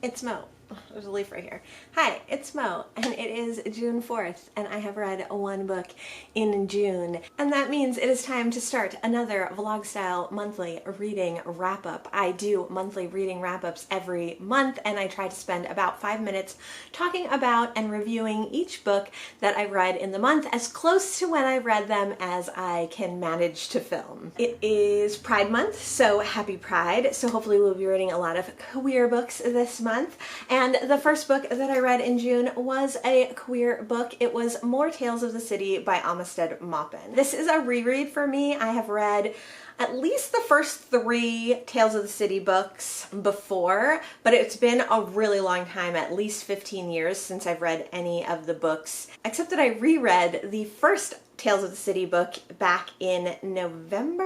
It's Mo. There's a leaf right here. Hi, it's Mo, and it is June 4th, and I have read one book in June, and that means it is time to start another vlog-style monthly reading wrap-up. I do monthly reading wrap-ups every month, and I try to spend about 5 minutes talking about and reviewing each book that I've read in the month, as close to when I read them as I can manage to film. It is Pride Month, so happy Pride. So hopefully we'll be reading a lot of queer books this month. And the first book that I read in June was a queer book. It was More Tales of the City by Armistead Maupin. This is a reread for me. I have read at least the first 3 Tales of the City books before, but it's been a really long time, at least 15 years since I've read any of the books, except that I reread the first Tales of the City book back in November,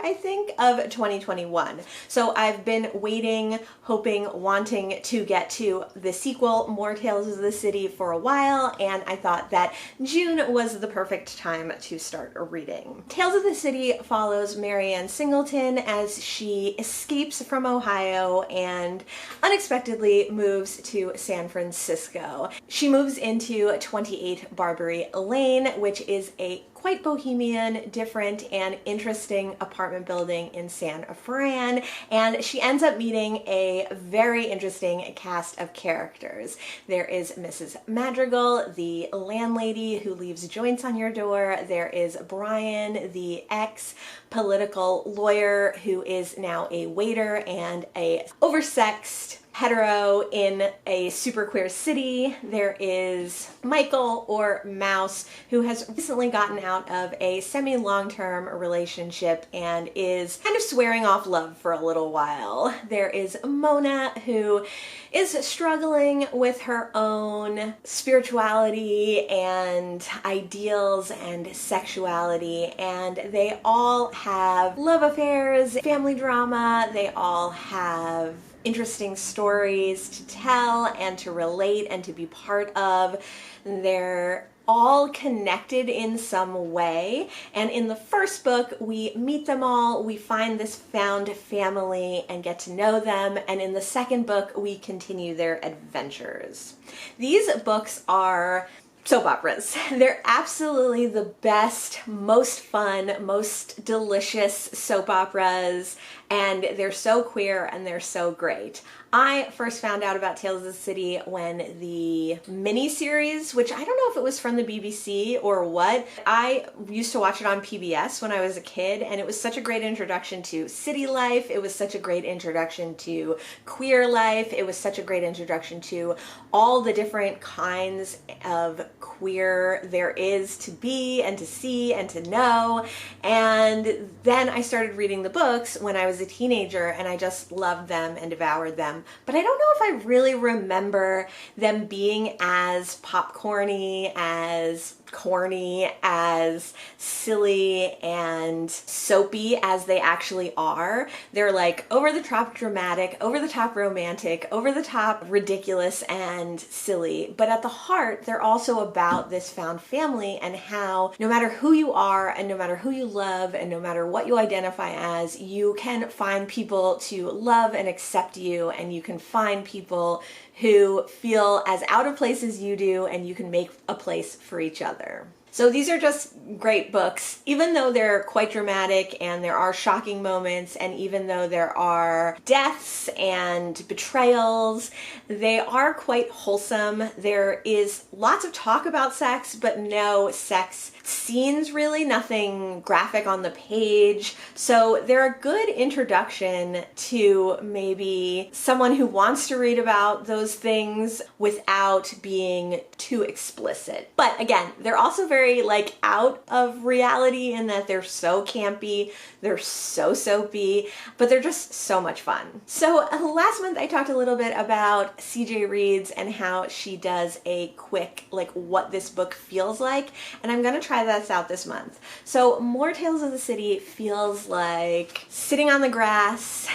I think, of 2021. So I've been waiting, hoping, wanting to get to the sequel, More Tales of the City, for a while, and I thought that June was the perfect time to start reading. Tales of the City follows Marianne Singleton as she escapes from Ohio and unexpectedly moves to San Francisco. She moves into 28 Barbary Lane, which is a quite bohemian, different, and interesting apartment building in San Fran, and she ends up meeting a very interesting cast of characters. There is Mrs. Madrigal, the landlady who leaves joints on your door. There is Brian, the ex-political lawyer who is now a waiter and a oversexed hetero in a super queer city. There is Michael, or Mouse, who has recently gotten out of a semi-long-term relationship and is kind of swearing off love for a little while. There is Mona, who is struggling with her own spirituality and ideals and sexuality, and they all have love affairs, family drama, they all have interesting stories to tell and to relate and to be part of. They're all connected in some way, and in the first book we meet them all, we find this found family and get to know them, and in the second book we continue their adventures. These books are soap operas. They're absolutely the best, most fun, most delicious soap operas, and they're so queer and they're so great. I first found out about Tales of the City when the miniseries, which I don't know if it was from the BBC or what, I used to watch it on PBS when I was a kid, and it was such a great introduction to city life. It was such a great introduction to queer life. It was such a great introduction to all the different kinds of queer there is to be and to see and to know. And then I started reading the books when I was a teenager, and I just loved them and devoured them. But I don't know if I really remember them being as popcorny, as corny, as silly and soapy as they actually are. They're like over-the-top dramatic, over-the-top romantic, over-the-top ridiculous and silly, but at the heart they're also about this found family and how no matter who you are and no matter who you love and no matter what you identify as, you can find people to love and accept you, and you can find people who feel as out of place as you do, and you can make a place for each other. So these are just great books, even though they're quite dramatic and there are shocking moments, and even though there are deaths and betrayals, they are quite wholesome. There is lots of talk about sex, but no sex scenes really, nothing graphic on the page. So they're a good introduction to maybe someone who wants to read about those things without being too explicit. But again, they're also very like out of reality in that they're so campy, they're so soapy, but they're just so much fun. So last month I talked a little bit about CJ Reads and how she does a quick like what this book feels like, and I'm gonna try that out this month. So More Tales of the City feels like sitting on the grass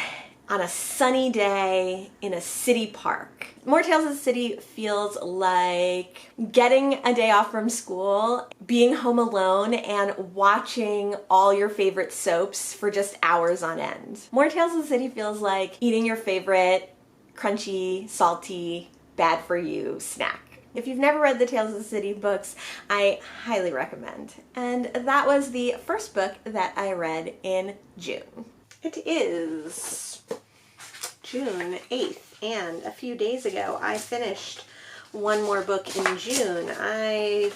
on a sunny day in a city park. More Tales of the City feels like getting a day off from school, being home alone, and watching all your favorite soaps for just hours on end. More Tales of the City feels like eating your favorite crunchy, salty, bad for you snack. If you've never read the Tales of the City books, I highly recommend. And that was the first book that I read in June. It is June 8th, and a few days ago I finished one more book in June. I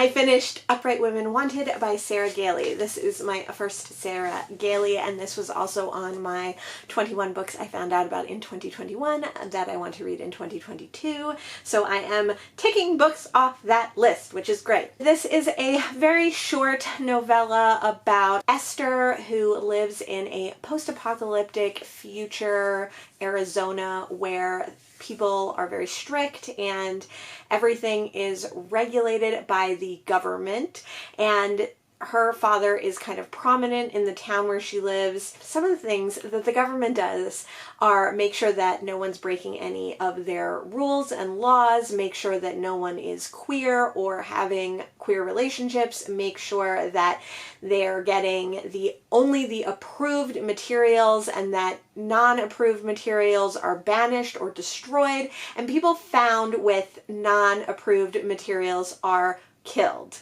finished Upright Women Wanted by Sarah Gailey. This is my first Sarah Gailey, and this was also on my 21 books I found out about in 2021 that I want to read in 2022. So I am ticking books off that list, which is great. This is a very short novella about Esther, who lives in a post-apocalyptic future Arizona where people are very strict and everything is regulated by the government, and her father is kind of prominent in the town where she lives. Some of the things that the government does are make sure that no one's breaking any of their rules and laws, make sure that no one is queer or having queer relationships, make sure that they're getting only the approved materials and that non-approved materials are banished or destroyed, and people found with non-approved materials are killed.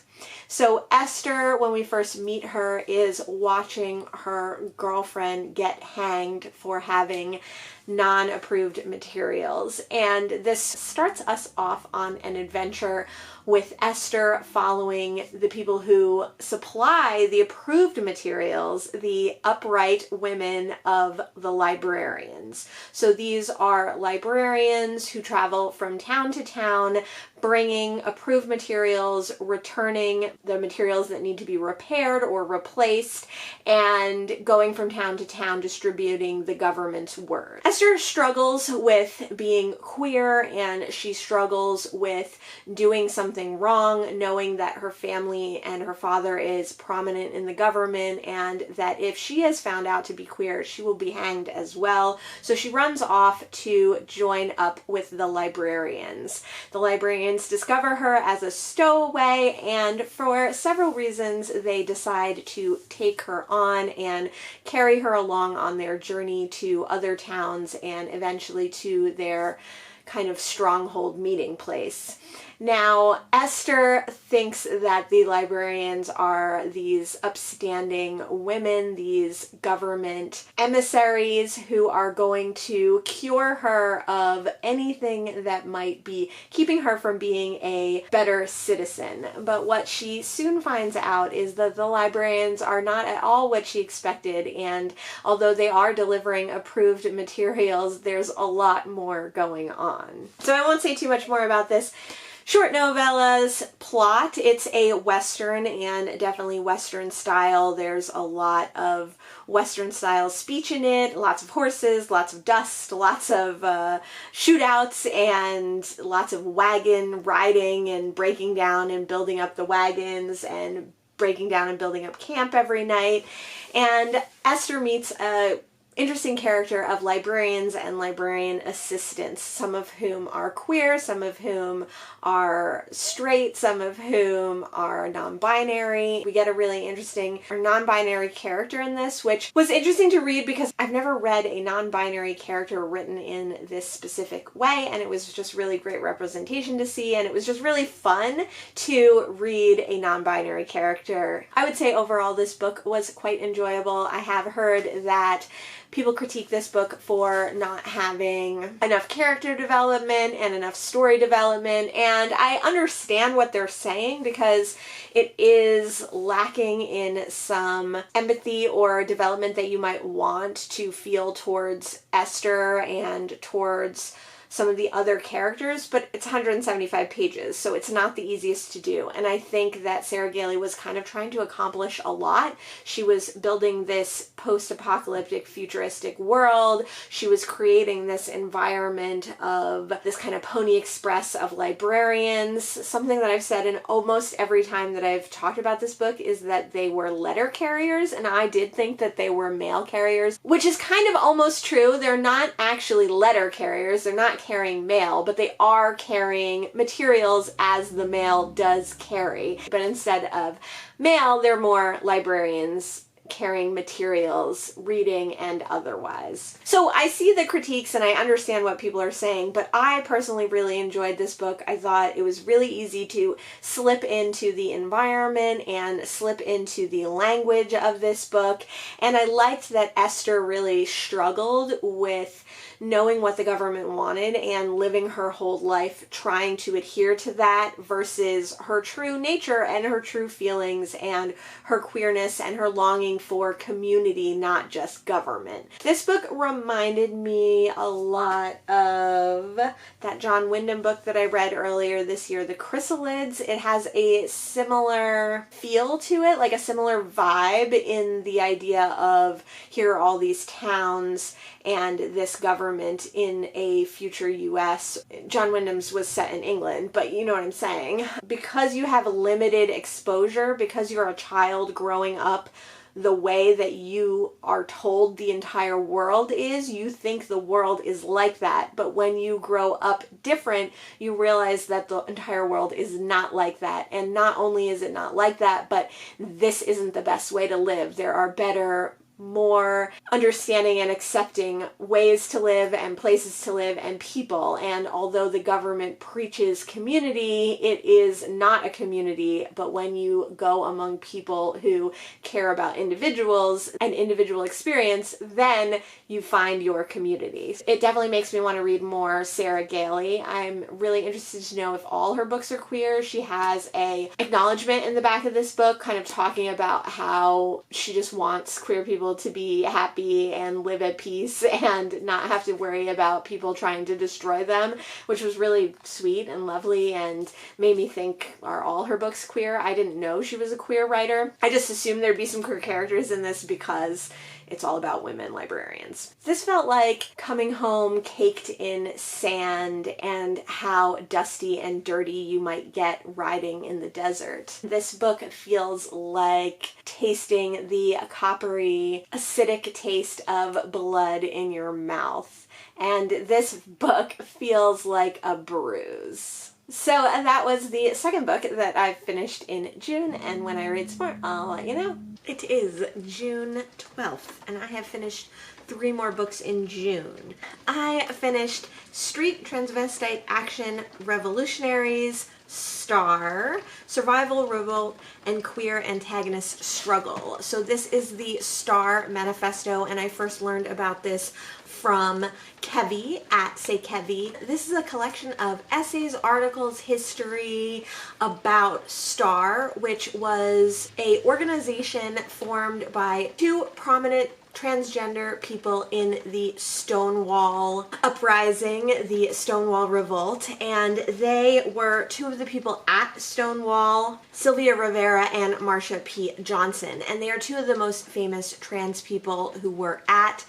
So Esther, when we first meet her, is watching her girlfriend get hanged for having non-approved materials. And this starts us off on an adventure with Esther following the people who supply the approved materials, the upright women of the librarians. So these are librarians who travel from town to town, bringing approved materials, returning the materials that need to be repaired or replaced, and going from town to town distributing the government's word. Esther struggles with being queer, and she struggles with doing something wrong, knowing that her family and her father is prominent in the government, and that if she is found out to be queer, she will be hanged as well. So she runs off to join up with the librarians. The librarians discover her as a stowaway, and for several reasons they decide to take her on and carry her along on their journey to other towns and eventually to their kind of stronghold meeting place. Now, Esther thinks that the librarians are these upstanding women, these government emissaries who are going to cure her of anything that might be keeping her from being a better citizen. But what she soon finds out is that the librarians are not at all what she expected, and although they are delivering approved materials, there's a lot more going on. So I won't say too much more about this short novella's plot. It's a Western, and definitely Western style. There's a lot of Western style speech in it, lots of horses, lots of dust, lots of shootouts, and lots of wagon riding and breaking down and building up the wagons and breaking down and building up camp every night. And Esther meets a interesting character of librarians and librarian assistants, some of whom are queer, some of whom are straight, some of whom are non-binary. We get a really interesting non-binary character in this, which was interesting to read because I've never read a non-binary character written in this specific way, and it was just really great representation to see, and it was just really fun to read a non-binary character. I would say overall this book was quite enjoyable. I have heard that people critique this book for not having enough character development and enough story development, and I understand what they're saying because it is lacking in some empathy or development that you might want to feel towards Esther and towards some of the other characters, but it's 175 pages, so it's not the easiest to do. And I think that Sarah Gailey was kind of trying to accomplish a lot. She was building this post-apocalyptic futuristic world. She was creating this environment of this kind of Pony Express of librarians. Something that I've said in almost every time that I've talked about this book is that they were letter carriers, and I did think that they were mail carriers, which is kind of almost true. They're not actually letter carriers. They're not carrying mail, but they are carrying materials as the mail does carry. But instead of mail, they're more librarians carrying materials, reading and otherwise. So I see the critiques and I understand what people are saying, but I personally really enjoyed this book. I thought it was really easy to slip into the environment and slip into the language of this book, and I liked that Esther really struggled with knowing what the government wanted and living her whole life trying to adhere to that versus her true nature and her true feelings and her queerness and her longing for community, not just government. This book reminded me a lot of that John Wyndham book that I read earlier this year, The Chrysalids. It has a similar feel to it, like a similar vibe in the idea of here are all these towns and this government in a future US. John Wyndham's was set in England, but you know what I'm saying. Because you have limited exposure, because you're a child growing up the way that you are told the entire world is, you think the world is like that. But when you grow up different, you realize that the entire world is not like that. And not only is it not like that, but this isn't the best way to live. There are better, more understanding and accepting ways to live and places to live and people. And although the government preaches community, it is not a community. But when you go among people who care about individuals and individual experience, then you find your community. It definitely makes me want to read more Sarah Gailey. I'm really interested to know if all her books are queer. She has a acknowledgement in the back of this book kind of talking about how she just wants queer people to be happy and live at peace and not have to worry about people trying to destroy them, which was really sweet and lovely and made me think, are all her books queer? I didn't know she was a queer writer. I just assumed there'd be some queer characters in this because it's all about women librarians. This felt like coming home caked in sand and how dusty and dirty you might get riding in the desert. This book feels like tasting the coppery, acidic taste of blood in your mouth. And this book feels like a bruise. So that was the second book that I finished in June, and when I read some more, I'll let you know. It is June 12th, and I have finished 3 more books in June. I finished Street Transvestite Action Revolutionaries, Star, Survival, Revolt, and Queer Antagonist Struggle. So this is the Star Manifesto, and I first learned about this from Kevy at Say Kevy. This is a collection of essays, articles, history about STAR, which was an organization formed by 2 prominent transgender people in the Stonewall Uprising, the Stonewall Revolt, and they were 2 of the people at Stonewall, Sylvia Rivera and Marsha P. Johnson, and they are 2 of the most famous trans people who were at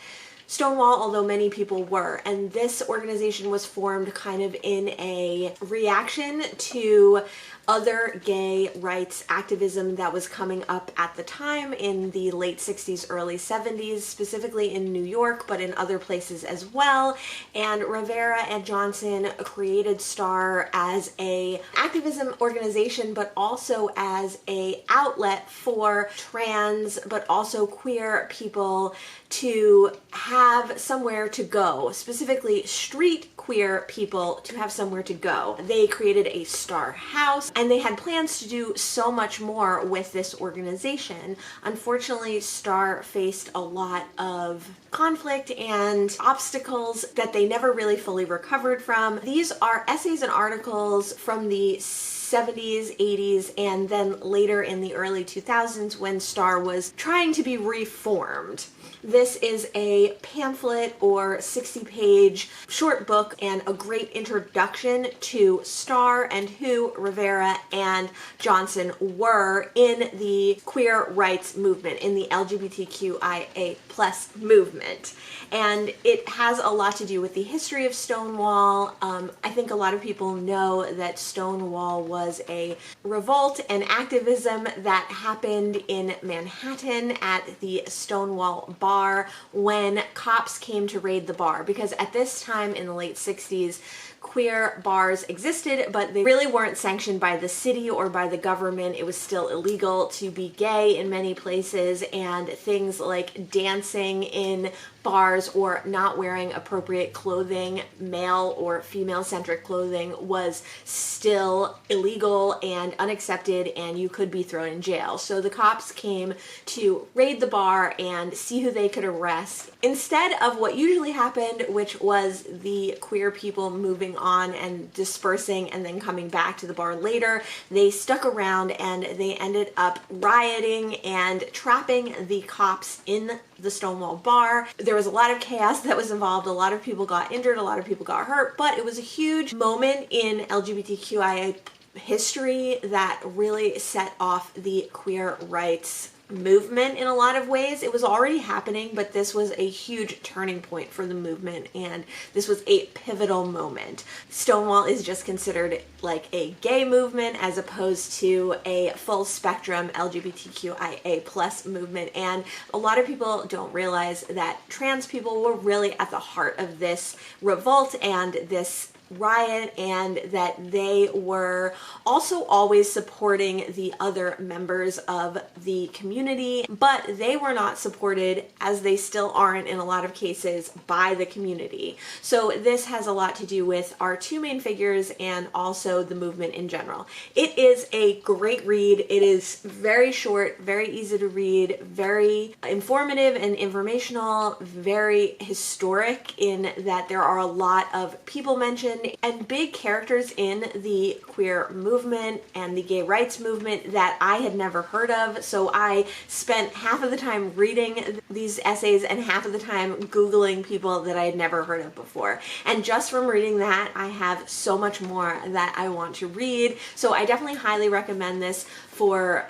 Stonewall, although many people were. And this organization was formed kind of in a reaction to other gay rights activism that was coming up at the time in the late 60s, early 70s, specifically in New York, but in other places as well. And Rivera and Johnson created STAR as a activism organization, but also as a outlet for trans, but also queer people to have somewhere to go, specifically street queer people to have somewhere to go. They created a STAR house, and they had plans to do so much more with this organization. Unfortunately, STAR faced a lot of conflict and obstacles that they never really fully recovered from. These are essays and articles from the 70s, 80s, and then later in the early 2000s when STAR was trying to be reformed. This is a pamphlet or 60-page short book and a great introduction to STAR and who Rivera and Johnson were in the queer rights movement, in the LGBTQIA+ movement. And it has a lot to do with the history of Stonewall. I think a lot of people know that Stonewall was a revolt and activism that happened in Manhattan at the Stonewall Bar bar when cops came to raid the bar, because at this time in the late 60s, queer bars existed, but they really weren't sanctioned by the city or by the government. It was still illegal to be gay in many places, and things like dancing in bars or not wearing appropriate clothing, male or female-centric clothing, was still illegal and unaccepted, and you could be thrown in jail. So the cops came to raid the bar and see who they could arrest. Instead of what usually happened, which was the queer people moving on and dispersing and then coming back to the bar later, they stuck around and they ended up rioting and trapping the cops in the Stonewall Bar. There was a lot of chaos that was involved. A lot of people got injured, a lot of people got hurt, but it was a huge moment in LGBTQIA history that really set off the queer rights movement in a lot of ways. It was already happening, but this was a huge turning point for the movement, and this was a pivotal moment. Stonewall is just considered like a gay movement as opposed to a full spectrum LGBTQIA plus movement, and a lot of people don't realize that trans people were really at the heart of this revolt and this riot, and that they were also always supporting the other members of the community, but they were not supported, as they still aren't in a lot of cases, by the community. So this has a lot to do with our two main figures and also the movement in general. It is a great read. It is very short, very easy to read, very informative and informational, very historic in that there are a lot of people mentioned and big characters in the queer movement and the gay rights movement that I had never heard of. So I spent half of the time reading these essays and half of the time Googling people that I had never heard of before. And just from reading that, I have so much more that I want to read. So I definitely highly recommend this for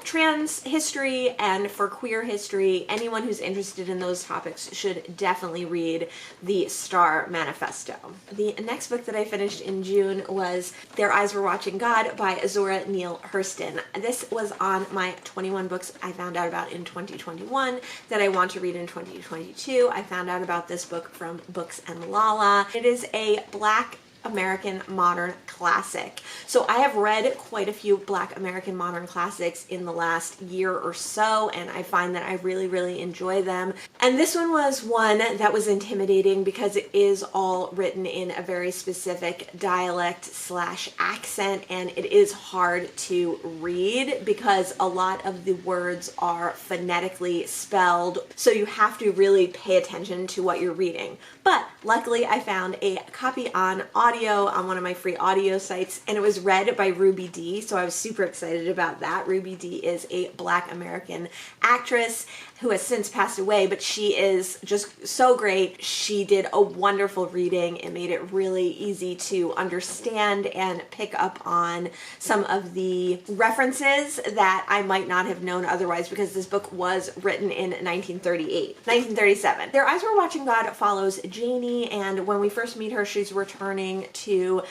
trans history and for queer history. Anyone who's interested in those topics should definitely read the Star Manifesto. The next book that I finished in June was Their Eyes Were Watching God by Zora Neal Hurston. This was on my 21 books I found out about in 2021 that I want to read in 2022. I found out about this book from Books and Lala. It is a Black American modern classic. So I have read quite a few Black American modern classics in the last year or so, and I find that I really, really enjoy them. And this one was one that was intimidating because it is all written in a very specific dialect slash accent, and it is hard to read because a lot of the words are phonetically spelled, so you have to really pay attention to what you're reading. But luckily I found a copy on audio on one of my free audio sites, and it was read by Ruby Dee, so I was super excited about that. Ruby Dee is a Black American actress who has since passed away, but she is just so great. She did a wonderful reading. It made it really easy to understand and pick up on some of the references that I might not have known otherwise, because this book was written in 1937. Their Eyes Were Watching God follows Janie, and when we first meet her, she's returning to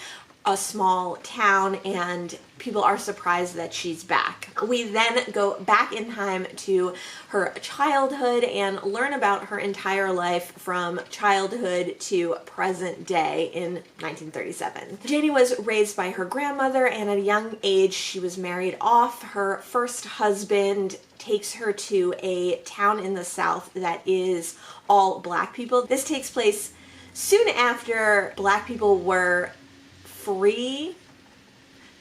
a small town and people are surprised that she's back. We then go back in time to her childhood and learn about her entire life from childhood to present day in 1937. Janie was raised by her grandmother, and at a young age she was married off. Her first husband takes her to a town in the South that is all Black people. This takes place soon after Black people were free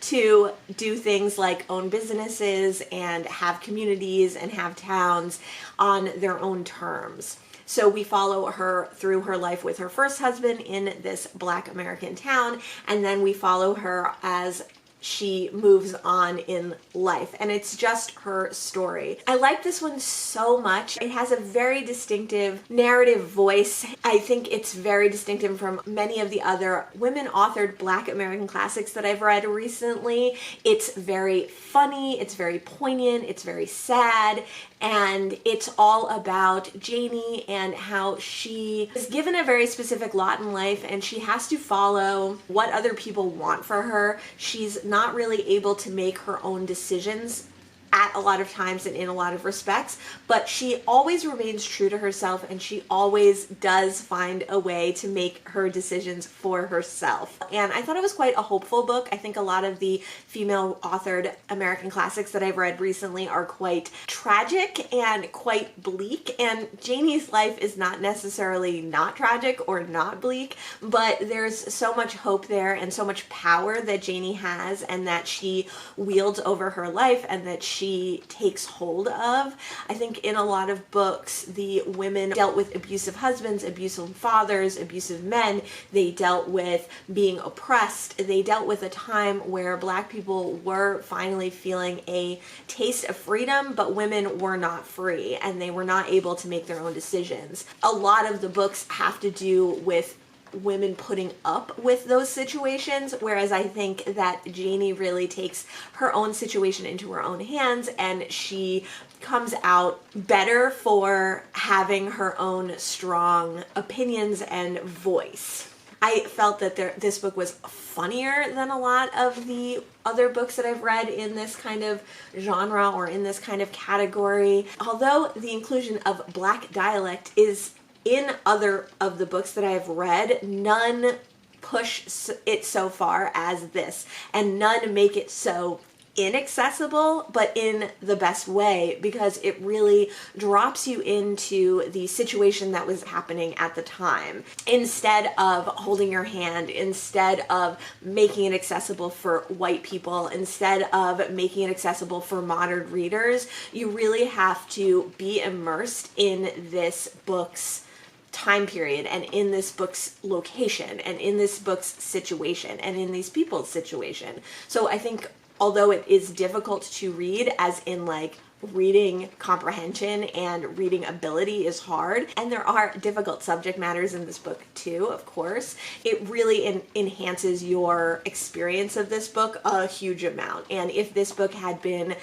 to do things like own businesses and have communities and have towns on their own terms. So we follow her through her life with her first husband in this Black American town, and then we follow her as she moves on in life, and it's just her story. I like this one so much. It has a very distinctive narrative voice. I think it's very distinctive from many of the other women-authored Black American classics that I've read recently. It's very funny, it's very poignant, it's very sad, and it's all about Janie and how she is given a very specific lot in life and she has to follow what other people want for her. She's not really able to make her own decisions at a lot of times and in a lot of respects, but she always remains true to herself, and she always does find a way to make her decisions for herself. And I thought it was quite a hopeful book. I think a lot of the female authored American classics that I've read recently are quite tragic and quite bleak, and Janie's life is not necessarily not tragic or not bleak, but there's so much hope there and so much power that Janie has and that she wields over her life and that she takes hold of. I think in a lot of books, the women dealt with abusive husbands, abusive fathers, abusive men. They dealt with being oppressed. They dealt with a time where Black people were finally feeling a taste of freedom, but women were not free and they were not able to make their own decisions. A lot of the books have to do with women putting up with those situations, whereas I think that Janie really takes her own situation into her own hands, and she comes out better for having her own strong opinions and voice. I felt that this book was funnier than a lot of the other books that I've read in this kind of genre or in this kind of category. Although the inclusion of Black dialect is in other of the books that I've read, none push it so far as this, and none make it so inaccessible, but in the best way, because it really drops you into the situation that was happening at the time. Instead of holding your hand, instead of making it accessible for white people, instead of making it accessible for modern readers, you really have to be immersed in this book's time period and in this book's location and in this book's situation and in these people's situation. So I think although it is difficult to read, as in like reading comprehension and reading ability is hard, and there are difficult subject matters in this book too, of course, it really enhances your experience of this book a huge amount. And if this book had been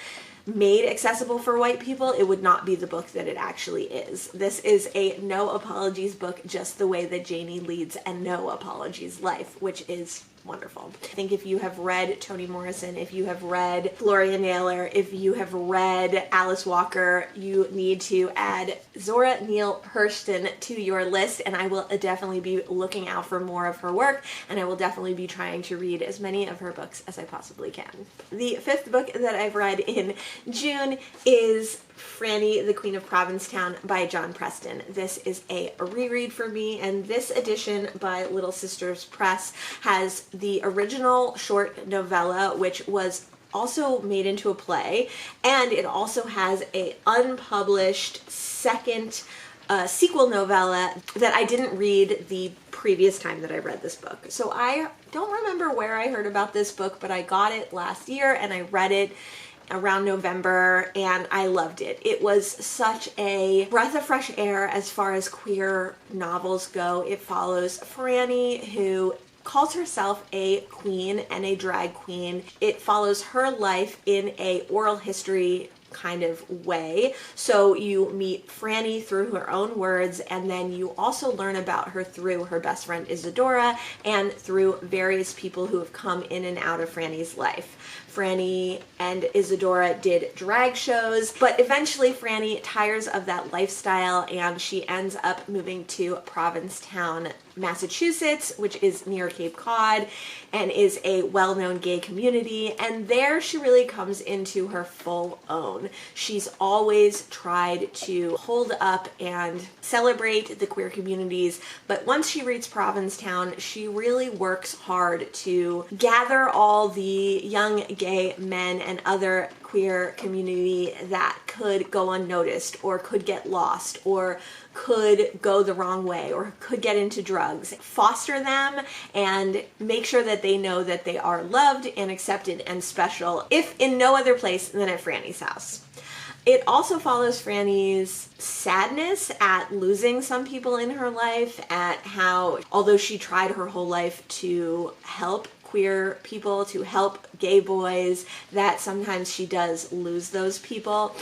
made accessible for white people, it would not be the book that it actually is. This is a no apologies book, just the way that Janie leads a no apologies life, which is wonderful. I think if you have read Toni Morrison, if you have read Gloria Naylor, if you have read Alice Walker, you need to add Zora Neale Hurston to your list, and I will definitely be looking out for more of her work, and I will definitely be trying to read as many of her books as I possibly can. The fifth book that I've read in June is Frannie, the Queen of Provincetown by John Preston. This is a reread for me, and this edition by Little Sisters Press has the original short novella, which was also made into a play, and it also has a unpublished second sequel novella that I didn't read the previous time that I read this book. So I don't remember where I heard about this book, but I got it last year and I read it around November, and I loved it. It was such a breath of fresh air as far as queer novels go. It follows Frannie, who calls herself a queen and a drag queen. It follows her life in a oral history kind of way. So you meet Frannie through her own words, and then you also learn about her through her best friend Isadora and through various people who have come in and out of Frannie's life. Frannie and Isadora did drag shows, but eventually Frannie tires of that lifestyle and she ends up moving to Provincetown, Massachusetts, which is near Cape Cod and is a well-known gay community, and there she really comes into her full own. She's always tried to hold up and celebrate the queer communities, but once she reaches Provincetown, she really works hard to gather all the young gay men and other queer community that could go unnoticed or could get lost or could go the wrong way or could get into drugs, foster them and make sure that they know that they are loved and accepted and special, if in no other place than at Frannie's house. It also follows Frannie's sadness at losing some people in her life, at how, although she tried her whole life to help queer people, to help gay boys, that sometimes she does lose those people.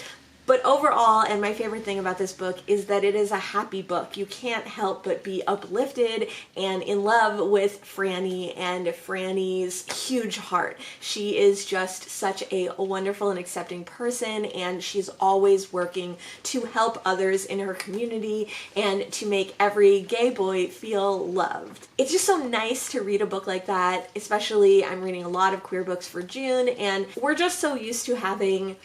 But overall, and my favorite thing about this book is that it is a happy book. You can't help but be uplifted and in love with Frannie and Frannie's huge heart. She is just such a wonderful and accepting person, and she's always working to help others in her community and to make every gay boy feel loved. It's just so nice to read a book like that, especially I'm reading a lot of queer books for June, and we're just so used to having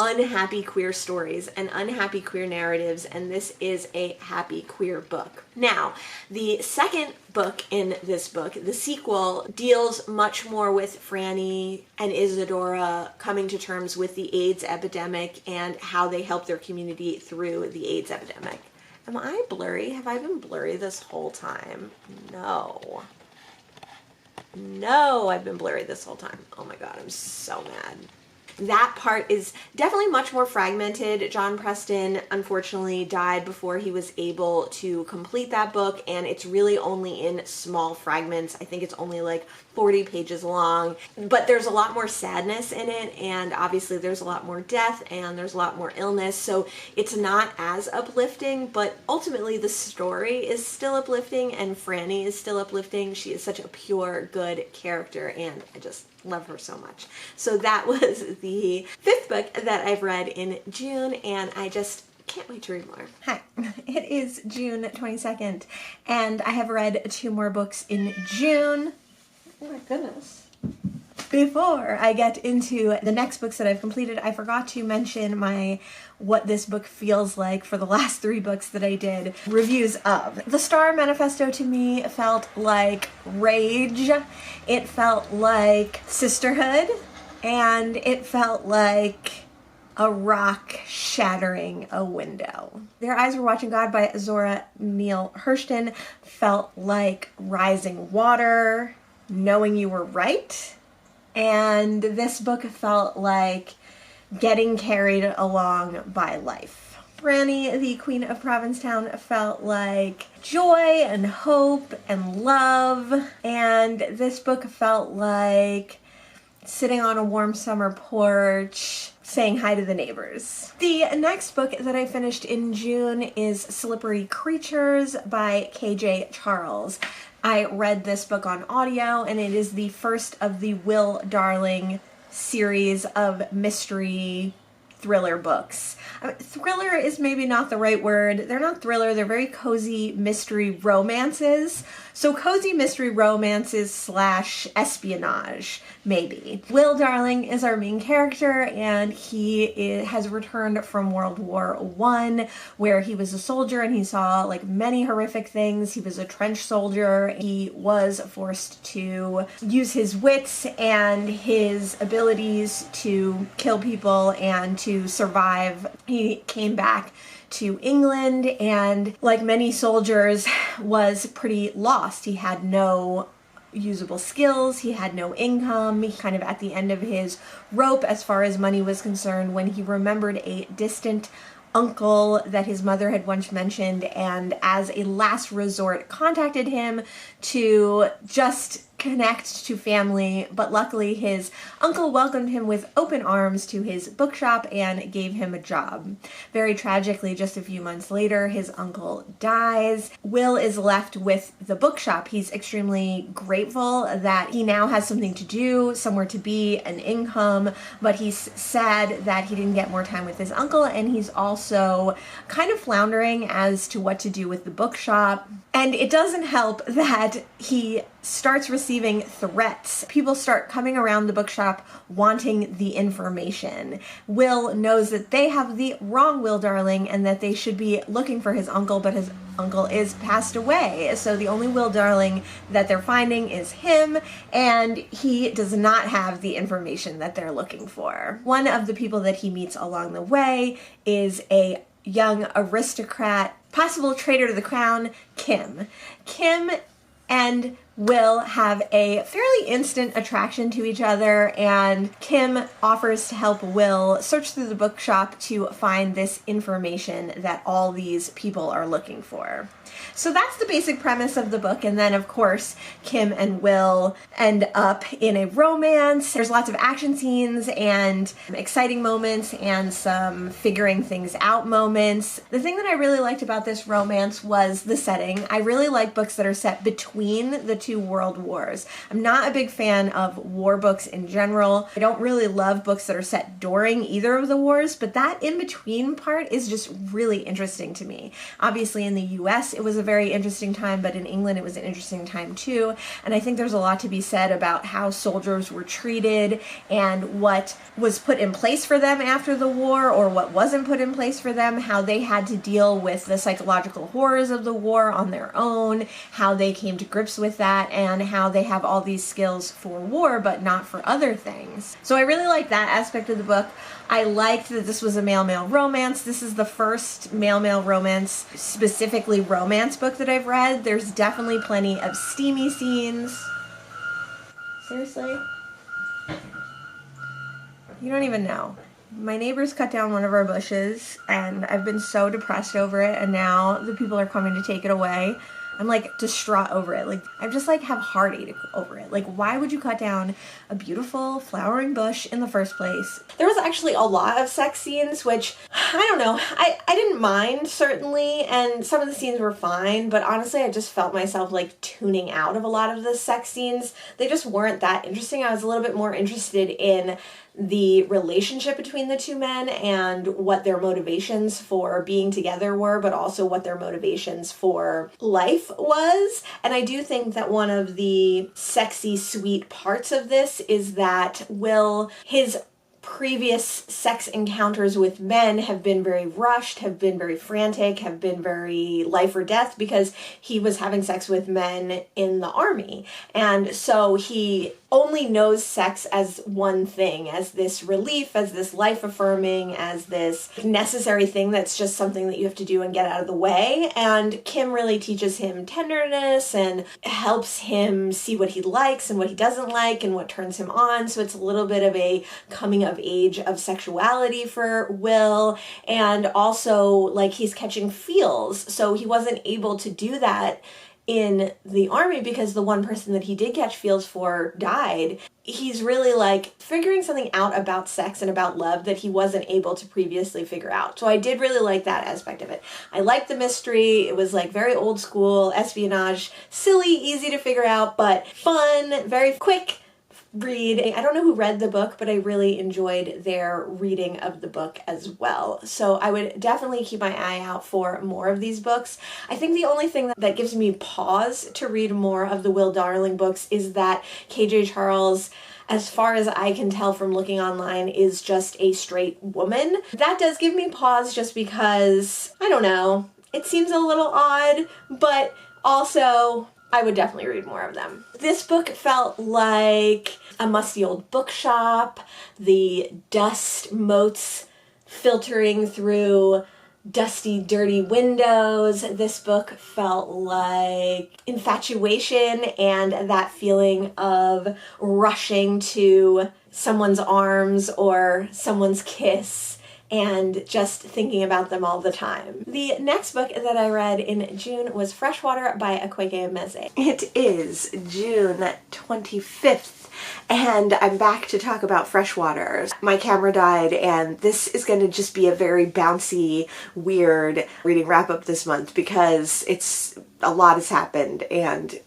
unhappy queer stories and unhappy queer narratives, and this is a happy queer book. Now, the second book in this book, the sequel, deals much more with Frannie and Isadora coming to terms with the AIDS epidemic and how they help their community through the AIDS epidemic. Am I blurry? Have I been blurry this whole time? No. No, I've been blurry this whole time. Oh my god, I'm so mad. That part is definitely much more fragmented. John Preston unfortunately died before he was able to complete that book, and it's really only in small fragments. I think it's only like 40 pages long, but there's a lot more sadness in it, and obviously there's a lot more death and there's a lot more illness, so it's not as uplifting, but ultimately the story is still uplifting and Frannie is still uplifting. She is such a pure, good character, and I just love her so much. So that was the fifth book that I've read in June, and I just can't wait to read more. Hi, it is June 22nd, and I have read 2 more books in June. Oh my goodness. Before I get into the next books that I've completed, I forgot to mention my what this book feels like for the last 3 books that I did reviews of. The Star Manifesto to me felt like rage, it felt like sisterhood, and it felt like a rock shattering a window. Their Eyes Were Watching God by Zora Neal Hurston felt like rising water, knowing you were right. And this book felt like getting carried along by life. Frannie, the Queen of Provincetown, felt like joy and hope and love. And this book felt like sitting on a warm summer porch, saying hi to the neighbors. The next book that I finished in June is Slippery Creatures by KJ Charles. I read this book on audio, and it is the first of the Will Darling series of mystery thriller books. Thriller is maybe not the right word. They're not thriller, they're very cozy mystery romances. So cozy mystery romances / espionage, maybe. Will Darling is our main character, and he has returned from World War I, where he was a soldier and he saw like many horrific things. He was a trench soldier. He was forced to use his wits and his abilities to kill people and to survive. He came back to England and, like many soldiers, was pretty lost. He had no usable skills, he had no income, he kind of at the end of his rope as far as money was concerned when he remembered a distant uncle that his mother had once mentioned, and as a last resort contacted him to just connect to family, but luckily his uncle welcomed him with open arms to his bookshop and gave him a job. Very tragically, just a few months later, his uncle dies. Will is left with the bookshop. He's extremely grateful that he now has something to do, somewhere to be, an income, but he's sad that he didn't get more time with his uncle, and he's also kind of floundering as to what to do with the bookshop. And it doesn't help that he starts receiving threats. People start coming around the bookshop wanting the information. Will knows that they have the wrong Will Darling and that they should be looking for his uncle, but his uncle is passed away. So the only Will Darling that they're finding is him, and he does not have the information that they're looking for. One of the people that he meets along the way is a young aristocrat, possible traitor to the crown, Kim. Kim and Will have a fairly instant attraction to each other, and Kim offers to help Will search through the bookshop to find this information that all these people are looking for. So that's the basic premise of the book, and then of course Kim and Will end up in a romance. There's lots of action scenes and exciting moments and some figuring things out moments. The thing that I really liked about this romance was the setting. I really like books that are set between the two world wars. I'm not a big fan of war books in general. I don't really love books that are set during either of the wars, but that in-between part is just really interesting to me. Obviously in the US it was a very interesting time, but in England it was an interesting time too. And I think there's a lot to be said about how soldiers were treated and what was put in place for them after the war or what wasn't put in place for them, how they had to deal with the psychological horrors of the war on their own, how they came to grips with that, and how they have all these skills for war but not for other things. So I really like that aspect of the book. I liked that this was a male-male romance. This is the first male-male romance, specifically romance book that I've read. There's definitely plenty of steamy scenes. Seriously? You don't even know. My neighbors cut down one of our bushes and I've been so depressed over it, and now the people are coming to take it away. I'm like distraught over it. Like I just like have heartache over it. Like why would you cut down a beautiful flowering bush in the first place? There was actually a lot of sex scenes, which I don't know. I didn't mind certainly, and some of the scenes were fine, but honestly I just felt myself like tuning out of a lot of the sex scenes. They just weren't that interesting. I was a little bit more interested in the relationship between the two men and what their motivations for being together were, but also what their motivations for life was. And I do think that one of the sexy, sweet parts of this is that his previous sex encounters with men have been very rushed, have been very frantic, have been very life or death, because he was having sex with men in the army. And so he only knows sex as one thing, as this relief, as this life affirming, as this necessary thing that's just something that you have to do and get out of the way. And Kim really teaches him tenderness and helps him see what he likes and what he doesn't like and what turns him on. So it's a little bit of a coming of age of sexuality for Will, and also like he's catching feels. So he wasn't able to do that in the army because the one person that he did catch feels for died. He's really like figuring something out about sex and about love that he wasn't able to previously figure out. So I did really like that aspect of it. I liked the mystery. It was like very old school espionage, silly, easy to figure out, but fun, very quick read. I don't know who read the book, but I really enjoyed their reading of the book as well. So I would definitely keep my eye out for more of these books. I think the only thing that gives me pause to read more of the Will Darling books is that KJ Charles, as far as I can tell from looking online, is just a straight woman. That does give me pause just because, I don't know, it seems a little odd, but also I would definitely read more of them. This book felt like a musty old bookshop, the dust motes filtering through dusty, dirty windows. This book felt like infatuation and that feeling of rushing to someone's arms or someone's kiss and just thinking about them all the time. The next book that I read in June was Freshwater by Akwaeke Emezi. It is June 25th, and I'm back to talk about Freshwater. My camera died, and this is going to just be a very bouncy, weird reading wrap-up this month because a lot has happened, and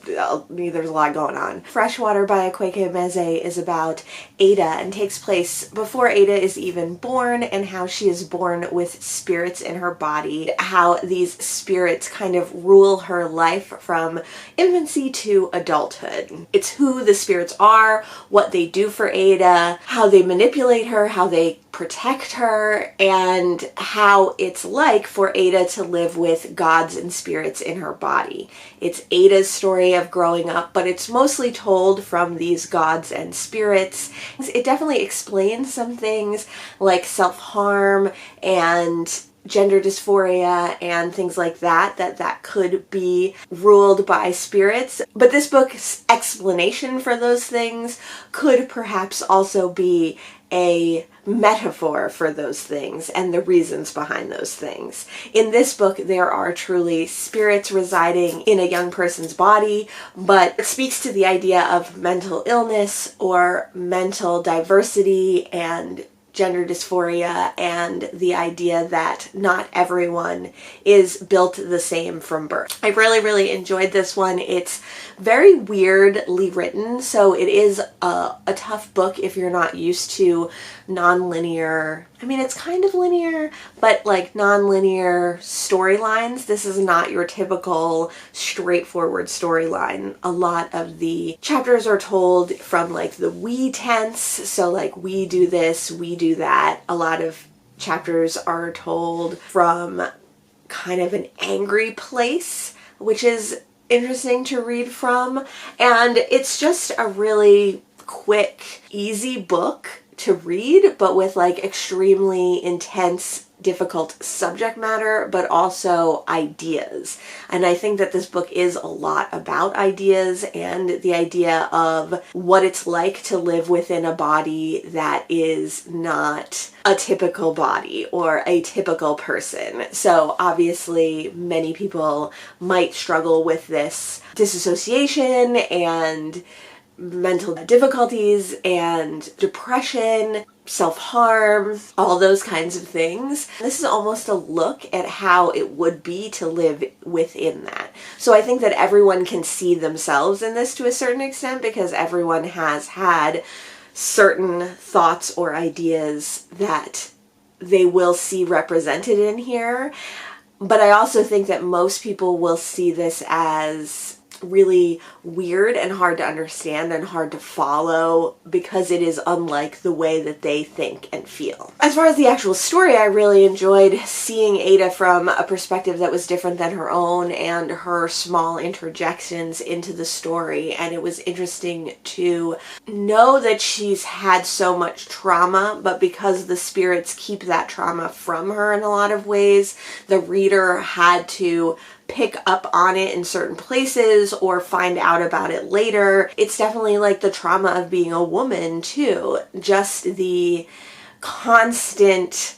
there's a lot going on. Freshwater by Akwaeke Emezi is about Ada and takes place before Ada is even born, and how she is born with spirits in her body, how these spirits kind of rule her life from infancy to adulthood. It's who the spirits are, what they do for Ada, how they manipulate her, how they protect her, and how it's like for Ada to live with gods and spirits in her body. It's Ada's story of growing up, but it's mostly told from these gods and spirits. It definitely explains some things like self-harm and gender dysphoria and things like that could be ruled by spirits. But this book's explanation for those things could perhaps also be a metaphor for those things and the reasons behind those things. In this book, there are truly spirits residing in a young person's body, but it speaks to the idea of mental illness or mental diversity and gender dysphoria, and the idea that not everyone is built the same from birth. I really enjoyed this one. It's very weirdly written, so it is a tough book if you're not used to non-linear, I mean it's kind of linear, but like non-linear storylines. This is not your typical straightforward storyline. A lot of the chapters are told from like the we tense, so like we do this, we do that. A lot of chapters are told from kind of an angry place, which is interesting to read from. And it's just a really quick, easy book to read, but with like extremely intense, difficult subject matter, but also ideas. And I think that this book is a lot about ideas and the idea of what it's like to live within a body that is not a typical body or a typical person. So obviously many people might struggle with this disassociation and mental difficulties and depression, self-harm, all those kinds of things. This is almost a look at how it would be to live within that. So I think that everyone can see themselves in this to a certain extent because everyone has had certain thoughts or ideas that they will see represented in here. But I also think that most people will see this as really weird and hard to understand and hard to follow because it is unlike the way that they think and feel. As far as the actual story, I really enjoyed seeing Ada from a perspective that was different than her own and her small interjections into the story. And it was interesting to know that she's had so much trauma, but because the spirits keep that trauma from her in a lot of ways, the reader had to pick up on it in certain places or find out about it later. It's definitely like the trauma of being a woman too. Just the constant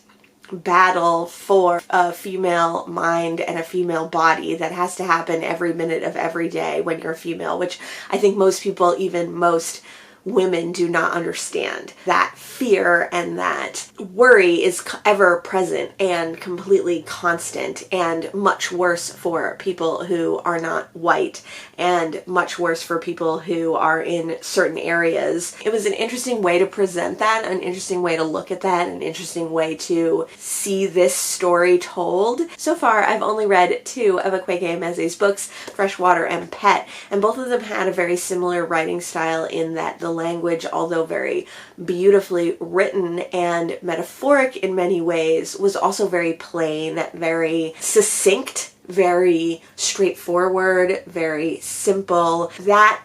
battle for a female mind and a female body that has to happen every minute of every day when you're female, which I think most people, even most women, do not understand. That fear and that worry is ever present and completely constant, and much worse for people who are not white and much worse for people who are in certain areas. It was an interesting way to present that, an interesting way to look at that, an interesting way to see this story told. So far, I've only read 2 of Akwaeke Emeze's books, Freshwater and Pet, and both of them had a very similar writing style in that the language, although very beautifully written and metaphoric in many ways, was also very plain, very succinct, very straightforward, very simple. That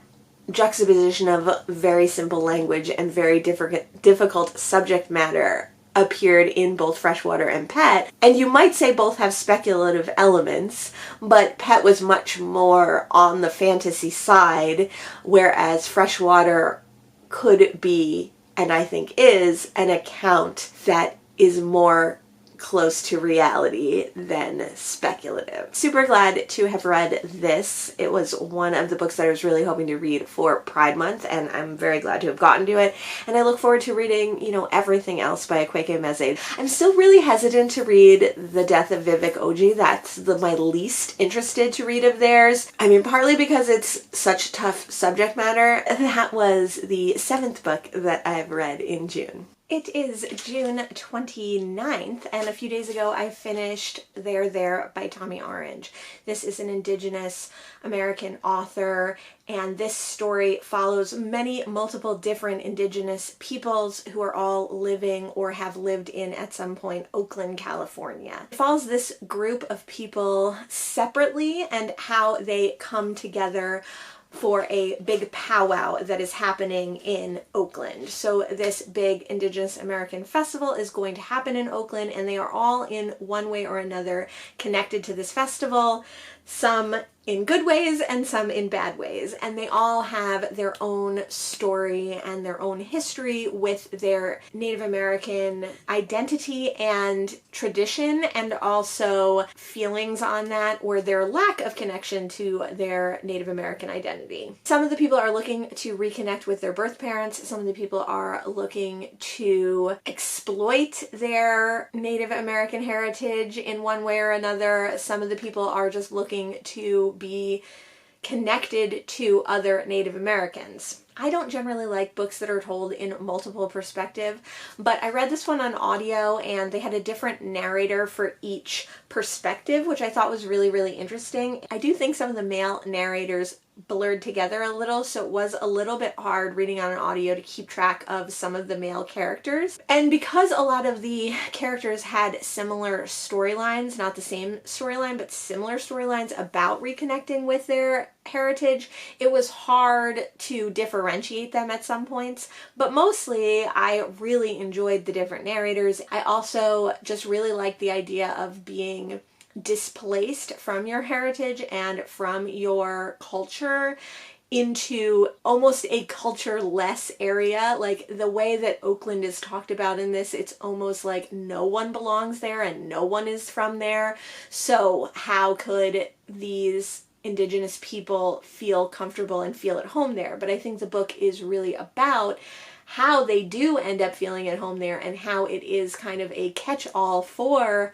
juxtaposition of very simple language and very difficult subject matter appeared in both Freshwater and Pet, and you might say both have speculative elements, but Pet was much more on the fantasy side, whereas Freshwater could be, and I think is, an account that is more close to reality than speculative. Super glad to have read this. It was one of the books that I was really hoping to read for Pride Month, and I'm very glad to have gotten to it. And I look forward to reading, everything else by Akwaeke Emeze. I'm still really hesitant to read The Death of Vivek Oji. That's my least interested to read of theirs. I mean, partly because it's such tough subject matter. That was the 7th book that I've read in June. It is June 29th, and a few days ago I finished There by Tommy Orange. This is an Indigenous American author, and this story follows multiple different Indigenous peoples who are all living or have lived in, at some point, Oakland, California. It follows this group of people separately and how they come together for a big powwow that is happening in Oakland. So this big Indigenous American festival is going to happen in Oakland, and they are all in one way or another connected to this festival. some in good ways and some in bad ways, and they all have their own story and their own history with their Native American identity and tradition, and also feelings on that or their lack of connection to their Native American identity. Some of the people are looking to reconnect with their birth parents. Some of the people are looking to exploit their Native American heritage in one way or another. Some of the people are just looking to be connected to other Native Americans. I don't generally like books that are told in multiple perspective, but I read this one on audio and they had a different narrator for each perspective, which I thought was really, really interesting. I do think some of the male narrators blurred together a little, so it was a little bit hard reading on an audio to keep track of some of the male characters. And because a lot of the characters had similar storylines, not the same storyline, but similar storylines about reconnecting with their heritage, it was hard to differentiate them at some points. But mostly, I really enjoyed the different narrators. I also just really liked the idea of being displaced from your heritage and from your culture into almost a culture-less area. Like the way that Oakland is talked about in this, it's almost like no one belongs there and no one is from there. So how could these Indigenous people feel comfortable and feel at home there? But I think the book is really about how they do end up feeling at home there and how it is kind of a catch-all for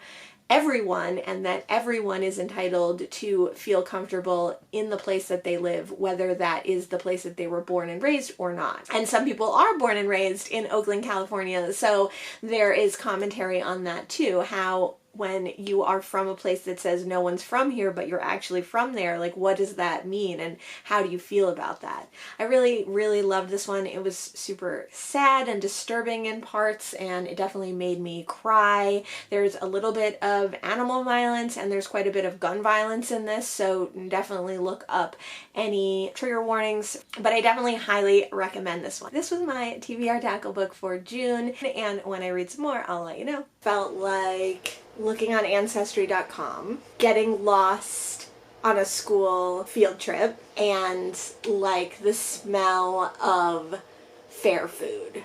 everyone, and that everyone is entitled to feel comfortable in the place that they live, whether that is the place that they were born and raised or not. And some people are born and raised in Oakland, California, so there is commentary on that too, how when you are from a place that says no one's from here, but you're actually from there, like what does that mean and how do you feel about that? I really, really loved this one. It was super sad and disturbing in parts, and it definitely made me cry. There's a little bit of animal violence and there's quite a bit of gun violence in this, so definitely look up any trigger warnings, but I definitely highly recommend this one. This was my TBR tackle book for June, and when I read some more, I'll let you know. Felt like looking on Ancestry.com, getting lost on a school field trip, and like the smell of fair food.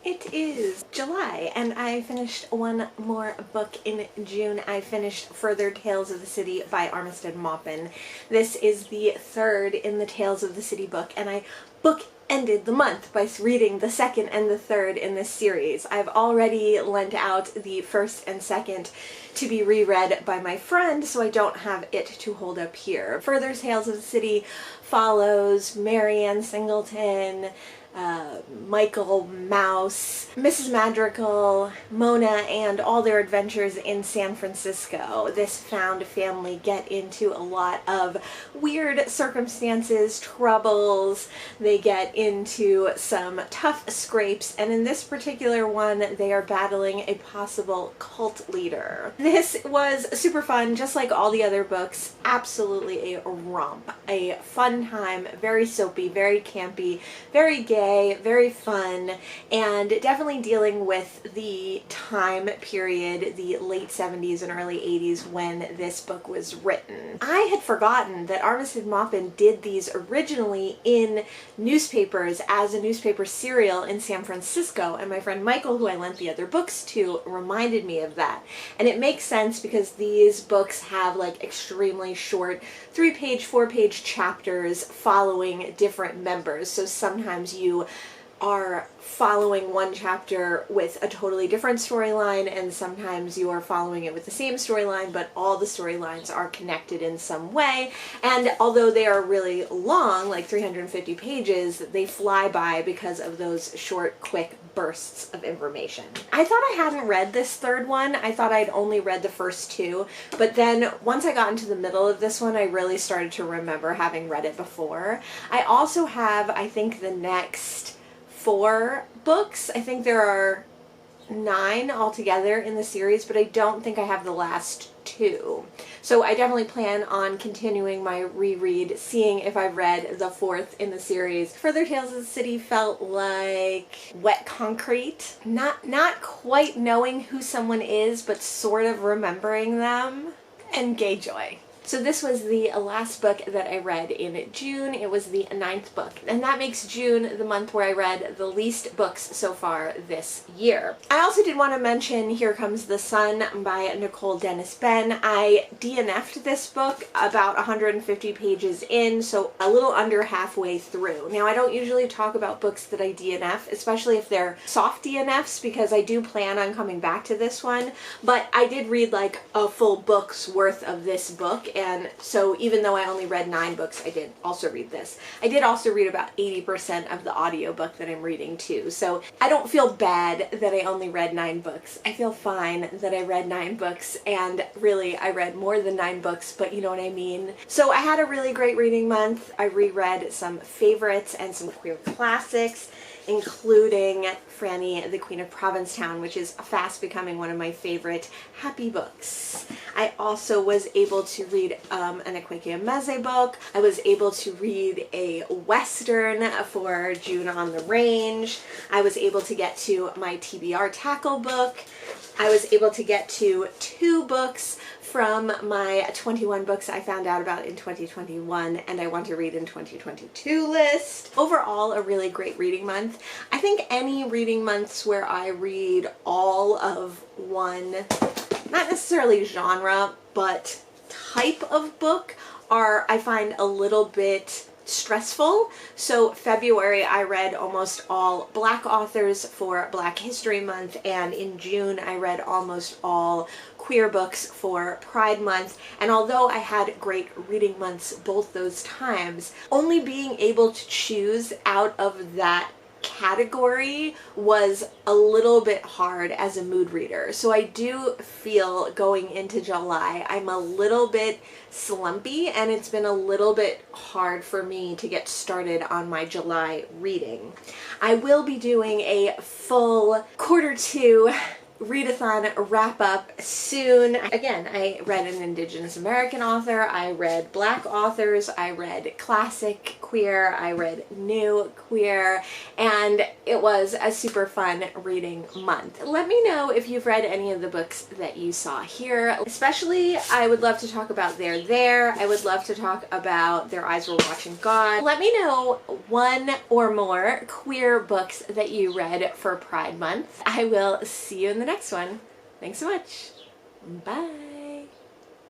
It is July, and I finished one more book in June. I finished Further Tales of the City by Armistead Maupin. This is the third in the Tales of the City book, and I bookended the month by reading the second and the third in this series. I've already lent out the first and second to be reread by my friend, so I don't have it to hold up here. Further Tales of the City follows Marianne Singleton, Michael Mouse, Mrs. Madrigal, Mona, and all their adventures in San Francisco. This found family get into a lot of weird circumstances, troubles. They get into some tough scrapes, and in this particular one, they are battling a possible cult leader. This was super fun, just like all the other books. Absolutely a romp. A fun time, very soapy, very campy, very gay, very fun, and definitely dealing with the time period, the late 70s and early 80s when this book was written. I had forgotten that Armistead Maupin did these originally in newspapers as a newspaper serial in San Francisco, and my friend Michael, who I lent the other books to, reminded me of that. And it makes sense because these books have like extremely short 3-page, 4-page chapters following different members, so sometimes you are following one chapter with a totally different storyline, and sometimes you are following it with the same storyline, but all the storylines are connected in some way. And although they are really long, like 350 pages, they fly by because of those short, quick bursts of information. I thought I hadn't read this third one. I thought I'd only read the first two, but then once I got into the middle of this one, I really started to remember having read it before. I also have, I think, the next 4 books. I think there are 9 altogether in the series, but I don't think I have the last 2. So I definitely plan on continuing my reread, seeing if I've read the 4th in the series. Further Tales of the City felt like wet concrete. Not quite knowing who someone is, but sort of remembering them. And gay joy. So this was the last book that I read in June. It was the 9th book, and that makes June the month where I read the least books so far this year. I also did want to mention Here Comes the Sun by Nicole Dennis Benn. I DNF'd this book about 150 pages in, so a little under halfway through. Now, I don't usually talk about books that I DNF, especially if they're soft DNFs, because I do plan on coming back to this one, but I did read like a full book's worth of this book, and so even though I only read 9 books, I did also read this. I did also read about 80% of the audiobook that I'm reading too, so I don't feel bad that I only read 9 books. I feel fine that I read 9 books, and really I read more than 9 books, but you know what I mean. So I had a really great reading month. I reread some favorites and some queer classics, including Frannie, the Queen of Provincetown, which is fast becoming one of my favorite happy books. I also was able to read an Akwaeke Emezi book. I was able to read a Western for June on the Range. I was able to get to my TBR Tackle book. I was able to get to 2 books from my 21 books I found out about in 2021 and I want to read in 2022 list. Overall, a really great reading month. I think any reading months where I read all of one, not necessarily genre, but type of book are, I find, a little bit stressful. So February I read almost all Black authors for Black History Month, and in June I read almost all queer books for Pride Month. And although I had great reading months both those times, only being able to choose out of that category was a little bit hard as a mood reader. So I do feel going into July I'm a little bit slumpy, and it's been a little bit hard for me to get started on my July reading. I will be doing a full Q2 readathon wrap up soon. Again, I read an Indigenous American author, I read Black authors, I read classic queer, I read new queer, and it was a super fun reading month. Let me know if you've read any of the books that you saw here. Especially, I would love to talk about They're There. I would love to talk about Their Eyes Were Watching God. Let me know 1 or more queer books that you read for Pride Month. I will see you in the next one. Thanks so much. Bye.